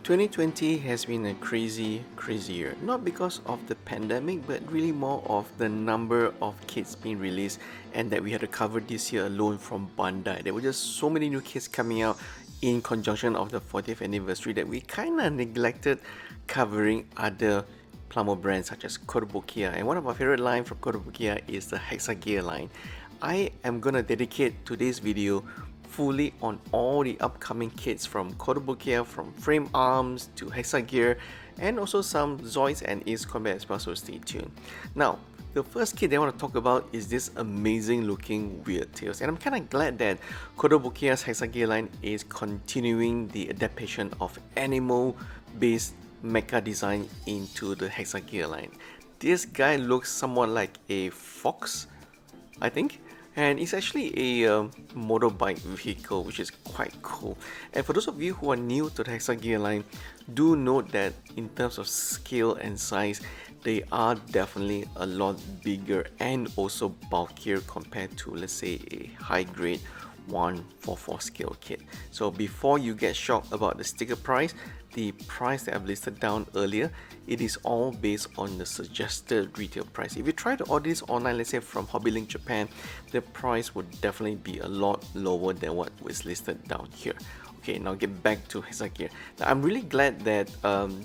2020 has been a crazy year, not because of the pandemic, but really more of the number of kits being released and that we had to cover this year alone from Bandai. There were just so many new kits coming out in conjunction of the 40th anniversary that we kind of neglected covering other Plamo brands such as Kotobukiya. And one of my favorite lines from Kotobukiya is the Hexa gear line. I am gonna dedicate today's video fully on all the upcoming kits from Kotobukiya, from frame arms to Hexa gear, and also some Zoids and Ace Combat as well, so stay tuned. Now, the first kit that I want to talk about is this amazing looking Weird Tales, and I'm kind of glad that Kotobukiya's Hexa gear line is continuing the adaptation of animal based mecha design into the Hexa gear line. This guy looks somewhat like a fox, I think, and it's actually a motorbike vehicle, which is quite cool. And for those of you who are new to the Hexa gear line, do note that in terms of scale and size, they are definitely a lot bigger and also bulkier compared to, let's say, a high grade 144 scale kit. So before you get shocked about the sticker price, the price that I've listed down earlier, it is all based on the suggested retail price. If you try to order this online, let's say from Hobbylink Japan, the price would definitely be a lot lower than what was listed down here. Okay, now get back to Hexa gear. Now, I'm really glad that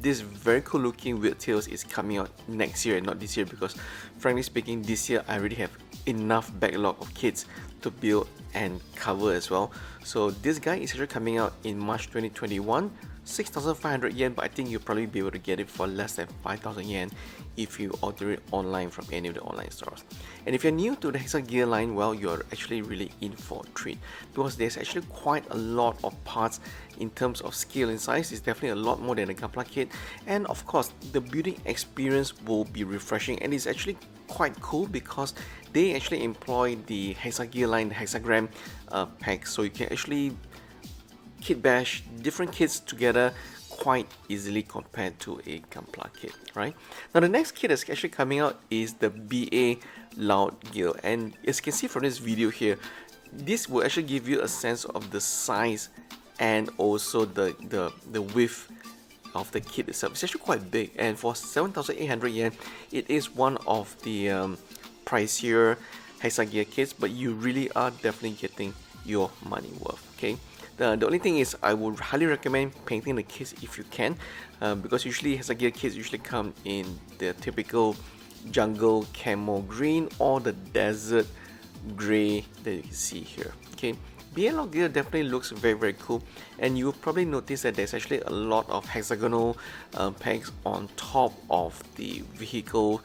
this very cool looking Weird Tales is coming out next year and not this year, because frankly speaking, this year I already have enough backlog of kits to build and cover as well. So this guy is actually coming out in March 2021, 6,500 yen, but I think you'll probably be able to get it for less than 5,000 yen if you order it online from any of the online stores. And if you're new to the Hexa gear line, well, you're actually really in for a treat, because there's actually quite a lot of parts in terms of scale and size. It's definitely a lot more than a Gunpla kit, and of course the building experience will be refreshing, and it's actually quite cool because they actually employ the Hexa gear line, the hexagram pack, so you can actually kit bash different kits together quite easily compared to a Gunpla kit, right? Now the next kit that's actually coming out is the BA Loud Gale, and as you can see from this video here, this will actually give you a sense of the size and also the width of the kit itself. It's actually quite big, and for 7,800 yen, it is one of the pricier Hexa gear kits, but you really are definitely getting your money worth. Okay, the only thing is I would highly recommend painting the kits if you can, because usually Hexa gear kits usually come in the typical jungle camo green or the desert gray that you can see here. Okay, BA gear definitely looks very cool, and you'll probably notice that there's actually a lot of hexagonal pegs on top of the vehicle,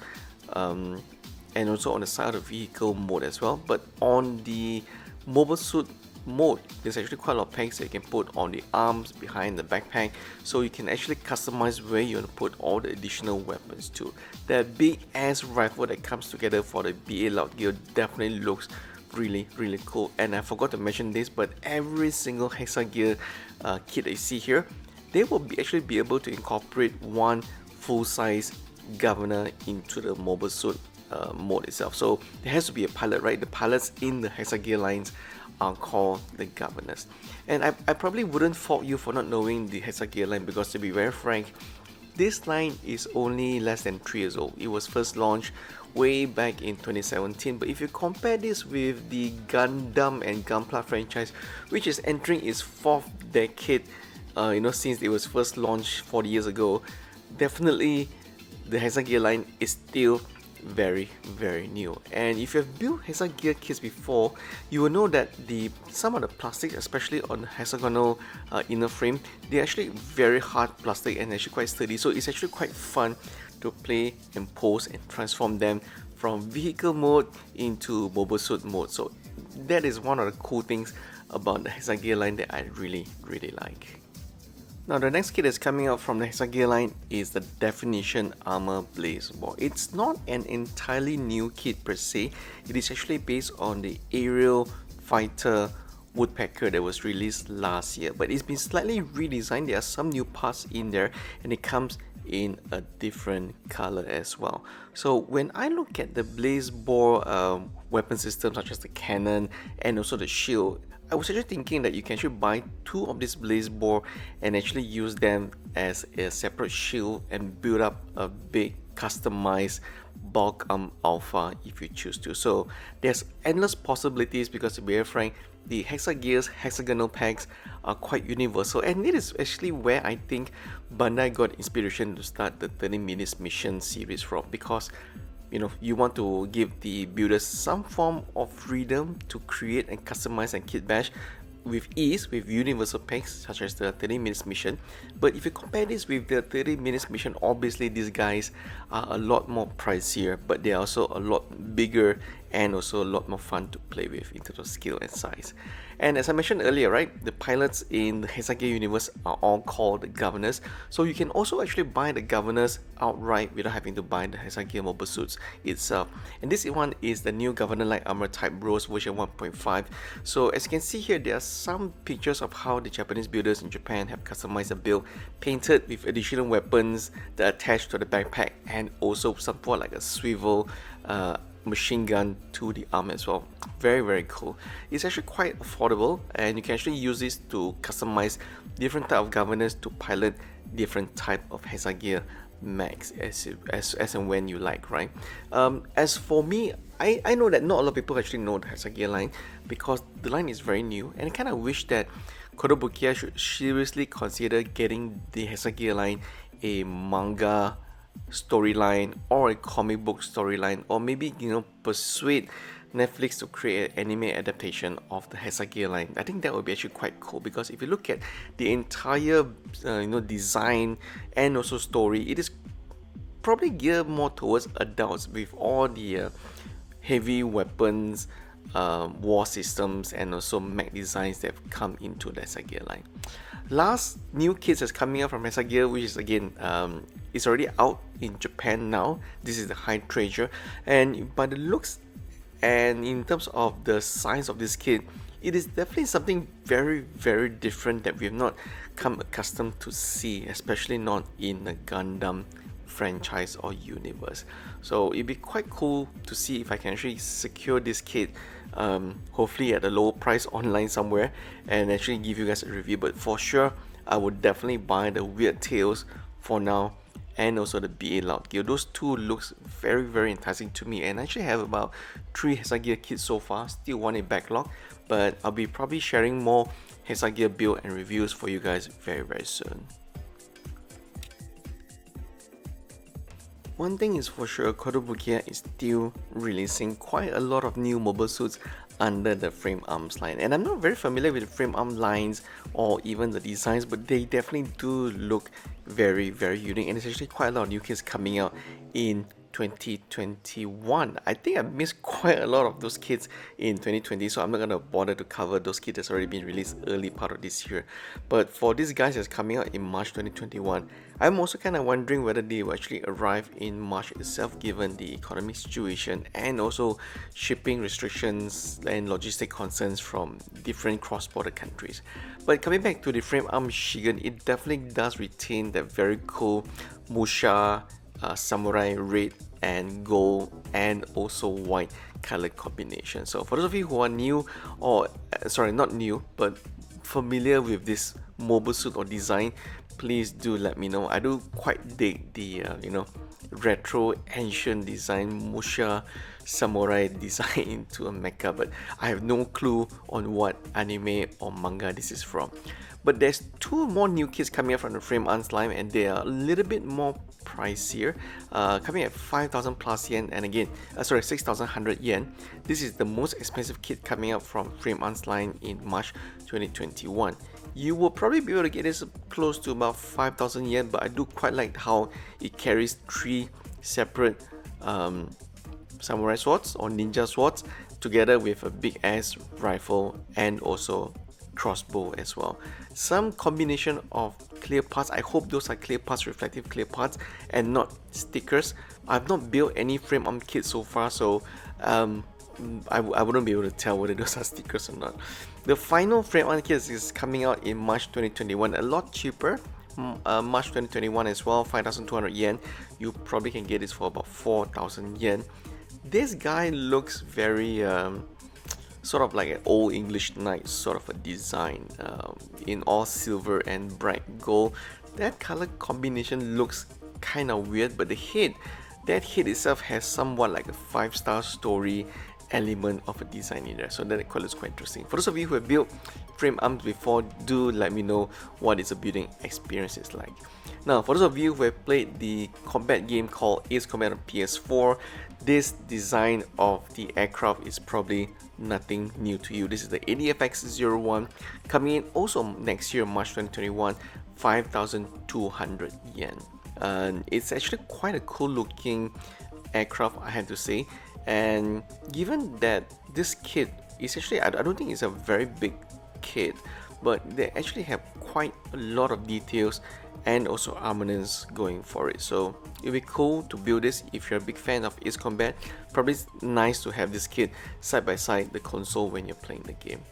and also on the side of the vehicle mode as well. But on the mobile suit mode, there's actually quite a lot of pegs that you can put on the arms, behind the backpack, so you can actually customize where you want to put all the additional weapons to. That big ass rifle that comes together for the BA Loud gear definitely looks really cool. And I forgot to mention this, but every single Hexa gear kit that you see here, they will actually be able to incorporate one full-size governor into the mobile suit mode itself. So there has to be a pilot, right? The pilots in the Hexa gear lines are called the governors. And I probably wouldn't fault you for not knowing the Hexa gear line, because to be very frank, this line is only less than 3 years old. It was first launched way back in 2017, but if you compare this with the Gundam and Gunpla franchise, which is entering its 4th decade, since it was first launched 40 years ago, definitely the Hexa gear line is still very new. And if you have built Hexa gear kits before, you will know that some of the plastic, especially on the hexagonal inner frame, they're actually very hard plastic and actually quite sturdy, so it's actually quite fun to play and pose and transform them from vehicle mode into mobile suit mode. So that is one of the cool things about the Hexa gear line that I really like. Now the next kit that's coming out from the Hexa gear line is the Definition Armor Blaze Boar. It's not an entirely new kit per se. It is actually based on the aerial fighter woodpecker that was released last year, but it's been slightly redesigned. There are some new parts in there, and it comes in a different color as well. So when I look at the Blaze Boar weapon system, such as the cannon and also the shield, I was actually thinking that you can actually buy 2 of these Blaze Boar and actually use them as a separate shield and build up a big customized bulk alpha if you choose to. So there's endless possibilities because, to be very frank, the Hexa gears, hexagonal packs are quite universal, and it is actually where I think Bandai got inspiration to start the 30 minutes mission series from, because you want to give the builders some form of freedom to create and customize and kit bash with ease with universal packs such as the 30 minutes mission. But if you compare this with the 30 minutes mission, obviously these guys are a lot more pricier, but they are also a lot bigger and also a lot more fun to play with in terms of skill and size. And as I mentioned earlier, right, the pilots in the Hexa universe are all called the governors, so you can also actually buy the governors outright without having to buy the Hexa mobile suits itself. And this one is the new governor light armor type Rose version 1.5. So as you can see here, there are some pictures of how the Japanese builders in Japan have customized a build, painted with additional weapons that are attached to the backpack, and also somewhat like a swivel machine gun to the arm as well. Very, very cool. It's actually quite affordable, and you can actually use this to customize different type of governors to pilot different type of Hexa max as and when you like, right? As for me, I know that not a lot of people actually know the Hexa line because the line is very new, and I kind of wish that Kotobukiya should seriously consider getting the Hexa line a manga storyline or a comic book storyline, or maybe persuade Netflix to create an anime adaptation of the Hexa line. I think that would be actually quite cool, because if you look at the entire design and also story, it is probably geared more towards adults with all the heavy weapons, war systems, and also mech designs that have come into the Hexa line. Last new kit that's coming out from Hexa, which is again it's already out in Japan now. This is the High Trager, and by the looks and in terms of the size of this kit, it is definitely something very, very different that we have not come accustomed to see, especially not in the Gundam franchise or universe. So it'd be quite cool to see if I can actually secure this kit, hopefully at a low price online somewhere, and actually give you guys a review. But for sure, I would definitely buy the Weird Tales for now, and also the BA Loud Gear. Those two looks very, very enticing to me, and I actually have about 3 Hexa kits so far, still one in backlog, but I'll be probably sharing more Hexa build and reviews for you guys very, very soon. One thing is for sure, Kotobukiya is still releasing quite a lot of new mobile suits under the frame arms line, and I'm not very familiar with the frame arm lines or even the designs, but they definitely do look very, very unique, and there's actually quite a lot of new kits coming out in 2021. I think I missed quite a lot of those kits in 2020, so I'm not gonna bother to cover those kits that's already been released early part of this year. But for these guys that's coming out in March 2021, I'm also kind of wondering whether they will actually arrive in March itself, given the economic situation and also shipping restrictions and logistic concerns from different cross-border countries. But coming back to the frame arm Shingen, it definitely does retain that very cool Musha samurai red and gold and also white color combination. So for those of you who are new, or sorry, not new, but familiar with this mobile suit or design, please do let me know. I do quite dig the retro ancient design Musha samurai design into a mecha, but I have no clue on what anime or manga this is from. But there's 2 more new kits coming out from the frame arms line, and they are a little bit more pricier, coming at 5,000 plus yen, and again 6,100 yen. This is the most expensive kit coming out from frame arms line in March 2021. You will probably be able to get this close to about 5,000 yen, but I do quite like how it carries 3 separate samurai swords or ninja swords together with a big ass rifle and also crossbow as well. Some combination of clear parts. I hope those are clear parts, reflective clear parts, and not stickers. I've not built any frame arm kit so far, so I wouldn't be able to tell whether those are stickers or not. The final frame arm kit is coming out in March 2021, a lot cheaper. March 2021 as well, 5,200 yen. You probably can get this for about 4,000 yen. This guy looks very sort of like an old English knight sort of a design, in all silver and bright gold. That color combination looks kind of weird, but that head itself has somewhat like a 5-star story element of a design in there, so that quite looks quite interesting. For those of you who have built frame arms before, do let me know what is a building experience is like. Now, for those of you who have played the combat game called Ace Combat on PS4, this design of the aircraft is probably nothing new to you. This is the ADFX-01, coming in also next year, March 2021, 5,200 yen. And it's actually quite a cool looking aircraft, I have to say. And given that this kit is actually, I don't think it's a very big kit, but they actually have quite a lot of details and also armaments going for it, so it'll be cool to build this. If you're a big fan of Ace Combat, probably it's nice to have this kit side by side the console when you're playing the game.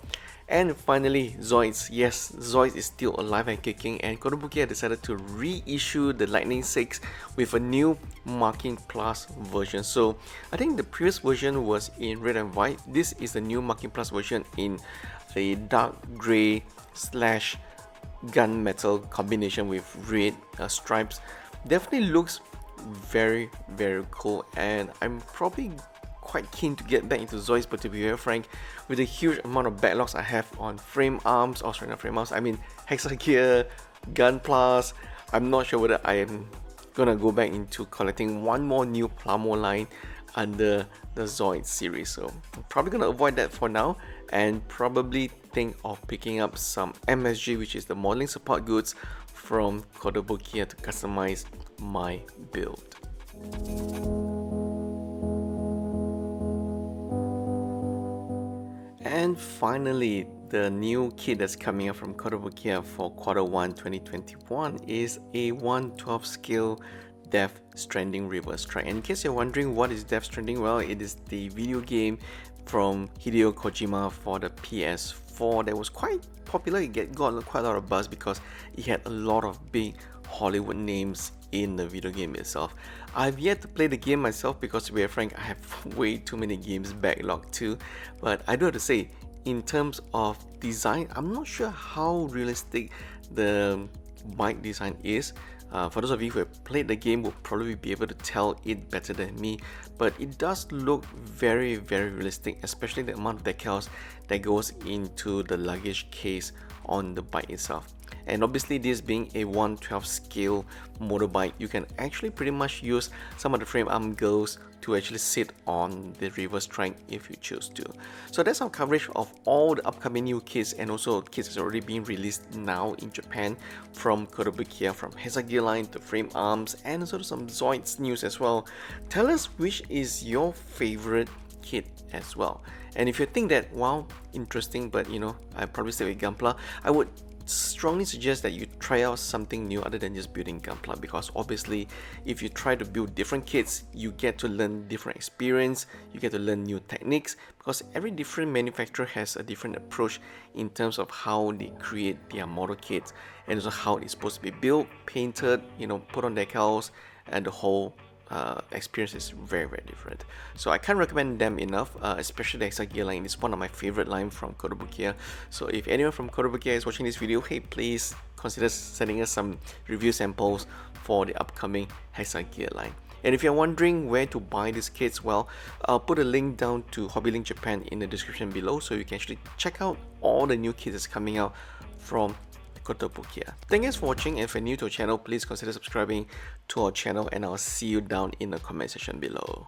And finally, Zoids. Yes, Zoids is still alive and kicking, and Kotobukiya decided to reissue the Lightning Saix with a new Marking Plus version. So I think the previous version was in red and white. This is the new Marking Plus version in a dark grey slash gunmetal combination with red stripes. Definitely looks very cool, and I'm probably quite keen to get back into Zoids, but to be very frank, with the huge amount of backlogs I have on frame arms, or sorry, not frame arms, I mean Hexa gear, Gunplas, I'm not sure whether I am gonna go back into collecting one more new Plamo line under the Zoids series. So I'm probably gonna avoid that for now, and probably think of picking up some MSG, which is the modeling support goods from Kotobukiya, to customize my build. And finally, the new kit that's coming up from Kotobukiya for Q1 2021 is a 1/12 scale Death Stranding reverse trike. And in case you're wondering what is Death Stranding, well, it is the video game from Hideo Kojima for the PS4 that was quite popular. It got quite a lot of buzz because it had a lot of big Hollywood names in the video game itself. I've yet to play the game myself because, to be frank, I have way too many games backlogged too. But I do have to say, in terms of design, I'm not sure how realistic the bike design is. For those of you who have played the game will probably be able to tell it better than me, but it does look very realistic, especially the amount of decals that goes into the luggage case on the bike itself. And obviously, this being a 1/12 scale motorbike, you can actually pretty much use some of the frame arm girls to actually sit on the reverse trike if you choose to. So that's our coverage of all the upcoming new kits, and also kits that's already being released now in Japan from Kotobukiya, from Hexa gear line to frame arms, and also some Zoids news as well. Tell us which is your favorite kit as well. And if you think that, wow, interesting, but you know, I'd probably stay with Gunpla, I would strongly suggest that you try out something new other than just building Gunpla, because obviously if you try to build different kits, you get to learn different experience, you get to learn new techniques, because every different manufacturer has a different approach in terms of how they create their model kits, and also how it's supposed to be built, painted, you know, put on decals, and the whole experience is very different. So I can't recommend them enough, especially the Hexa gear line. It's one of my favorite line from Kotobukiya. So if anyone from Kotobukiya is watching this video, hey, please consider sending us some review samples for the upcoming Hexa gear line. And if you're wondering where to buy these kits, well, I'll put a link down to HobbyLink Japan in the description below, so you can actually check out all the new kits that's coming out from Kotobukiya. Thank you guys for watching, and if you're new to our channel, please consider subscribing to our channel, and I'll see you down in the comment section below.